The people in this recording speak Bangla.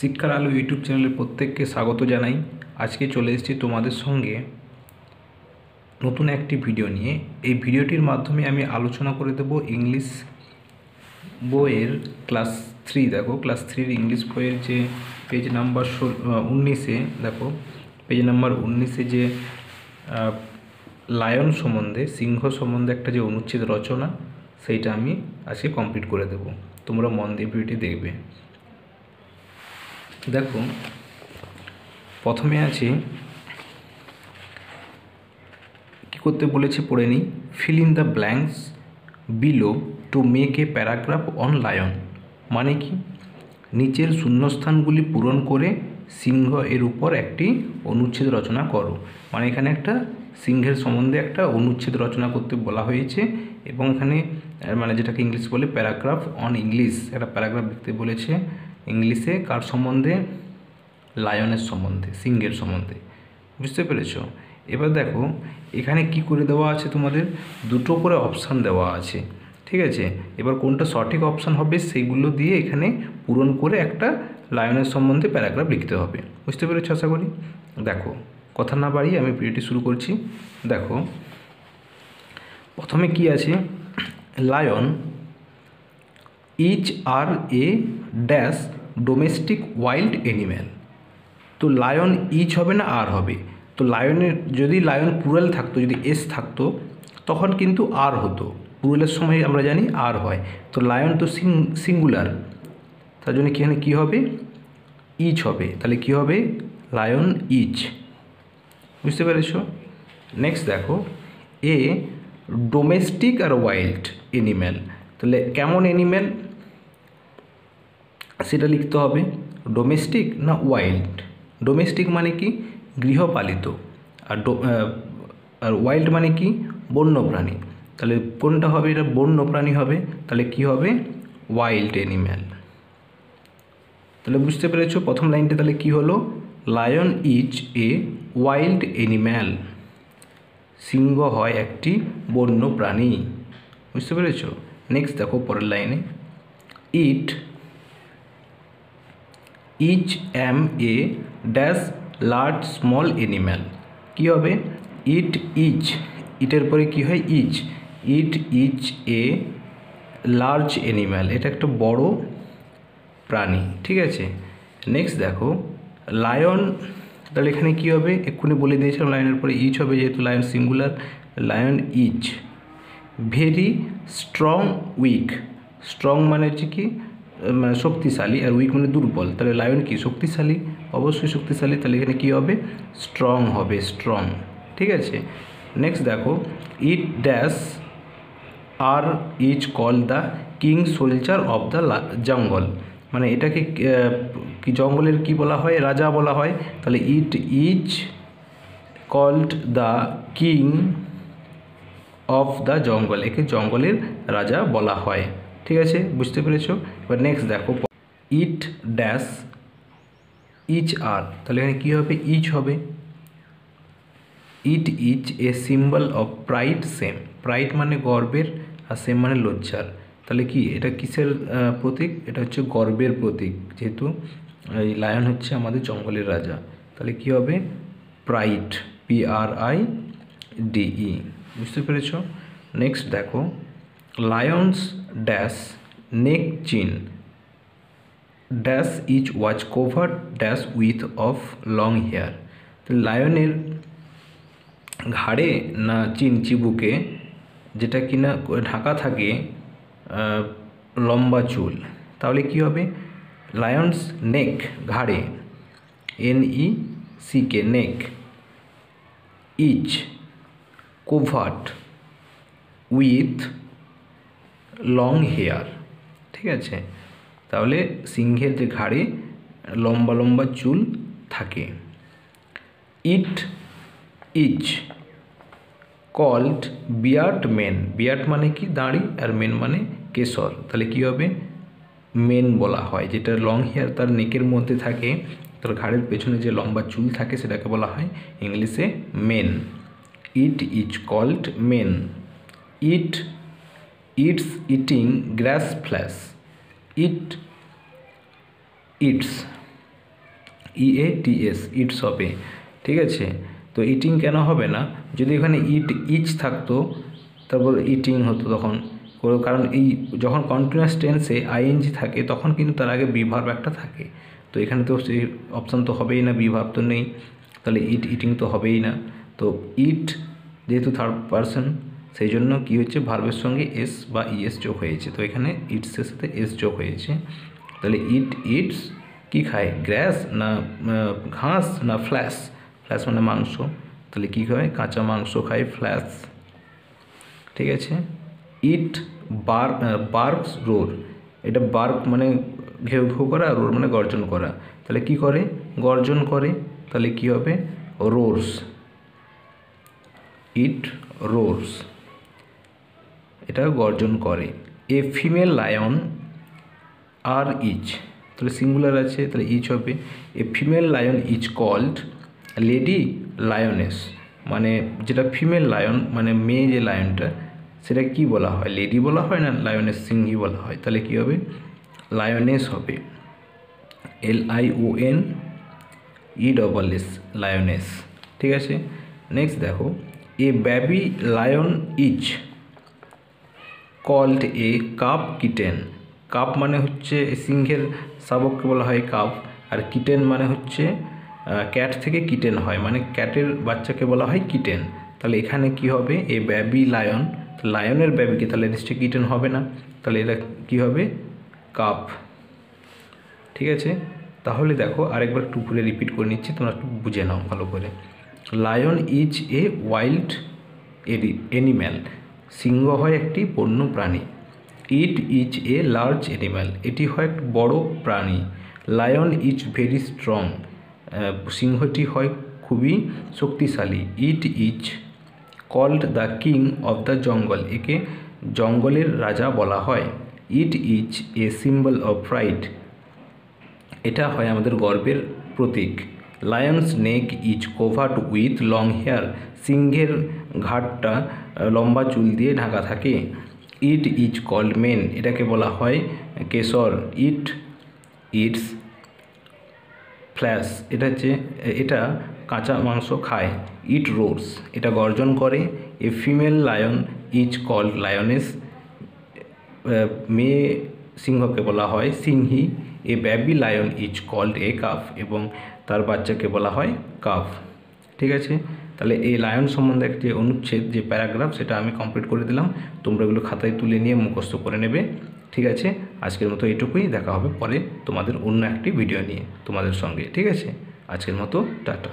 শিক্ষার আলো ইউটিউব চ্যানেলে প্রত্যেককে স্বাগত জানাই। আজকে চলে এসেছি তোমাদের সঙ্গে নতুন একটি ভিডিও নিয়ে। এই ভিডিওটির মাধ্যমে আমি আলোচনা করে দেব ইংলিশ বইয়ের ক্লাস 3। দেখো ক্লাস 3 ইংলিশ বইয়ের যে পেজ নাম্বার 19-এ দেখো পেজ নাম্বার 19-এ যে লায়ন সম্বন্ধে, সিংহ সম্বন্ধে একটা যে অনুচ্ছেদ রচনা, সেইটা আমি আজকে কমপ্লিট করে দেব। তোমরা মন দিয়ে ভিডিওটি দেখবে। দেখো প্রথমে আছে কী করতে বলেছে পড়ে নিই। Fill in the blanks below to make a paragraph on lion. মানে কি, নিচের শূন্যস্থানগুলি পূরণ করে সিংহ এর উপর একটি অনুচ্ছেদ রচনা করো। মানে এখানে একটা সিংহের সম্বন্ধে একটা অনুচ্ছেদ রচনা করতে বলা হয়েছে, এবং এখানে মানে যেটাকে ইংলিশ বলে প্যারাগ্রাফ অন ইংলিশ, একটা প্যারাগ্রাফ লিখতে বলেছে ইংলিশে। কার সম্বন্ধে? লায়নের সম্বন্ধে, সিংহের সম্বন্ধে। বুঝতে পেরেছ? এবার দেখো এখানে কি করে দেওয়া আছে, তোমাদের দুটো করে অপশান দেওয়া আছে, ঠিক আছে। এবার কোনটা সঠিক অপশান হবে সেইগুলো দিয়ে এখানে পূরণ করে একটা লায়নের সম্বন্ধে প্যারাগ্রাফ লিখতে হবে। বুঝতে পেরেছ আশা করি। দেখো কথা না বাড়িয়ে আমি ভিডিওটি শুরু করছি। দেখো প্রথমে কি আছে, lion each R a dash domestic wild animal. তো লায়ন ইচ হবে না আর হবে? তো লায়নের যদি লায়ন প্লুরাল থাকতো, যদি এস থাকতো তখন কিন্তু আর হতো। প্লুরালের সময় আমরা জানি আর হয়। তো লায়ন তো সিঙ্গুলার, তার জন্য এখানে কী হবে? ইচ হবে। তাহলে কী হবে? Lion is. বুঝতে পেরেছ? নেক্সট দেখো এ ডোমেস্টিক আর ওয়াইল্ড অ্যানিম্যাল। তাহলে কেমন অ্যানিম্যাল সেটা লিখতে হবে, ডোমেস্টিক না ওয়াইল্ড। ডোমেস্টিক মানে কি? গৃহপালিত। আর ওয়াইল্ড মানে কি? বন্যপ্রাণী। তাহলে কোনটা হবে? এটা বন্যপ্রাণী হবে। তাহলে কি হবে? Wild animal. তাহলে বুঝতে পেরেছো প্রথম লাইনটা তাহলে কি হলো? Lion is a wild animal. সিংহ হয় একটি বন্য প্রাণী। বুঝতে পেরেছ? নেক্সট দেখো পরের লাইনে, each M a dash large small animal. কী হবে? ইটের পরে কি হয়? ইট ইচ এ লার্জ অ্যানিম্যাল। এটা একটা বড় প্রাণী, ঠিক আছে। নেক্সট দেখো লায়ন, তাহলে এখানে কী হবে? এক্ষুনি বলে দিয়েছিলাম লায়নের পরে ইচ হবে, যেহেতু lion singular. Lion is very strong weak. Strong মানে হচ্ছে কি? মানে শক্তিশালী, আর উইক মানে দুর্বল। তাহলে লায়ন কি? শক্তিশালী, অবশ্যই শক্তিশালী। তাহলে এখানে কী হবে? স্ট্রং হবে, স্ট্রং, ঠিক আছে। নেক্সট দেখো ইট ড্যাশ আর is call the king soldier of the jungle. মানে এটাকে কি জঙ্গলের কি বলা হয়? রাজা বলা হয়। তাহলে it is called the king of the jungle. একে জঙ্গলের রাজা বলা হয়, ঠিক আছে। বুঝতে পেরেছো? এবার নেক্সট দেখো ইট ড্যাশ ইচ আর। তাহলে এখানে কী হবে? ইচ হবে। ইট is a symbol of pride same. Pride মানে গর্বের, আর সেম মানে লজ্জার। তাহলে কি এটা কিসের প্রতীক? এটা হচ্ছে গর্বের প্রতীক, যেহেতু এই লায়ন হচ্ছে আমাদের জঙ্গলের রাজা। তাহলে কি হবে? Pride, PRIDE। বুঝতে পেরেছ? নেক্সট দেখো lions dash neck chin dash is was covered dash with of long hair. তাহলে লায়নের ঘাড়ে না চিবুকে, যেটা কিনা ঢাকা থাকে লম্বা চুল। তাহলে কি হবে? লায়ন্স নেক, ঘাড়ে, NECK, neck, is covered with long hair, ঠিক আছে। তাহলে সিংহের যে ঘাড়ে লম্বা লম্বা চুল থাকে। It is called beard mane. Beard মানে কি? দাড়ি, আর মেন মানে কেশর। তাহলে কি হবে? মেন বলা হয়, যেটা লং হেয়ার তার নেকের মধ্যে থাকে, তার ঘাড়ের পেছনে যে লম্বা চুল থাকে সেটাকে বলা হয় ইংলিশে mane. It is called mane. Eats eating grass flesh. Eats EATS, eats হবে, ঠিক আছে। তো ইটিং কেন হবে না? যদি এখানে ইচ থাকতো তারপর ইটিং হতো তখন, কারণ এই যখন কন্টিনিউয়াস টেন্সে আইএনজি থাকে তখন কিন্তু তার আগে বি ভার্ব একটা থাকে। তো এখানে তো সেই অপশান তো হবেই না, বি ভার্ব তো নেই, তাহলে ইটিং তো হবেই না। তো ইট যেহেতু থার্ড পারসন, সেই জন্য কী হচ্ছে, ভার্বের সঙ্গে এস বা ইএস যোগ হয়েছে। তো এখানে ইটসের সাথে এস যোগ হয়েছে। তাহলে ইটস কী খায়, গ্রাস না ঘাস না ফ্ল্যাশ? ফ্ল্যাশ মানে মাংস, তাহলে কী খায়, কাঁচা মাংস খায়, ফ্ল্যাশ, ঠিক আছে। ইট বার্কস রোর, এটা বার্ক মানে ঘেউ ঘেউ করা, আর রোর মানে গর্জন করা, তাহলে কি করে, গর্জন করে, তাহলে কি হবে, রোরস, ইট রোরস, এটা গর্জন করে। A female lion are is, তাহলে সিঙ্গুলার আছে, তাহলে ইচ হবে। A female lion is called lady lioness, মানে যেটা ফিমেল লায়ন মানে মেয়ে যে লায়নটা, সেটা কি বলা হয়, লেডি বলা হয় না লায়নেস সিংহি বলা হয়, তাহলে কি হবে, লায়নেস হবে, LIONESS, লায়নেস, ঠিক আছে। নেক্সট দেখো, a baby lion is called a cub kitten, cub মানে হচ্ছে সিংহের শাবককে বলা হয় কাপ, আর কিটেন মানে হচ্ছে ক্যাট থেকে কিটেন হয়, মানে ক্যাটের বাচ্চাকে বলা হয় কিটেন। তাহলে এখানে কি হবে, এ বেবি লায়ন, লায়নের বেবিকে, তাহলে নিশ্চয়ই কিটেন হবে না, তাহলে এটা কি হবে, কাপ, ঠিক আছে। তাহলে দেখো আরেকবার একটু ঘুরে রিপিট করে নিচ্ছি, তোমরা একটু বুঝে নাও ভালো করে। Lion is a wild animal, সিংহ হয় একটি বন্য প্রাণী। It is a large animal, এটি হয় একটি বড় প্রাণী। লায়ন ইজ ভেরি স্ট্রং, সিংহটি হয় খুবই শক্তিশালী। It is called the king of the jungle, একে জঙ্গলের রাজা বলা হয়। It is a symbol of pride, এটা হয় আমাদের গর্বের প্রতীক। Lion's neck is covered with long hair, সিংহের ঘাটটা লম্বা চুল দিয়ে ঢাকা থাকে। ইট ইজ কল্ড মেন, এটাকে বলা হয় কেশর। ইটস ফ্ল্যাশ, এটা হচ্ছে, এটা কাঁচা মাংস খায়। ইট রোডস, এটা গর্জন করে। A female lion is called lioness, মেয়ে সিংহকে বলা হয় সিংহী। A baby lion is called a calf, এবং তার বাচ্চাকে বলা হয় কাফ, ঠিক আছে। তাহলে এই লায়ন সম্বন্ধে একটি অনুচ্ছেদ যে প্যারাগ্রাফ, সেটা আমি কমপ্লিট করে দিলাম, তোমরা এগুলো খাতায় তুলে নিয়ে মুখস্থ করে নেবে, ঠিক আছে। আজকের মতো এইটুকুই, দেখা হবে পরে তোমাদের অন্য একটি ভিডিও নিয়ে তোমাদের সঙ্গে, ঠিক আছে। আজকের মতো টাটা।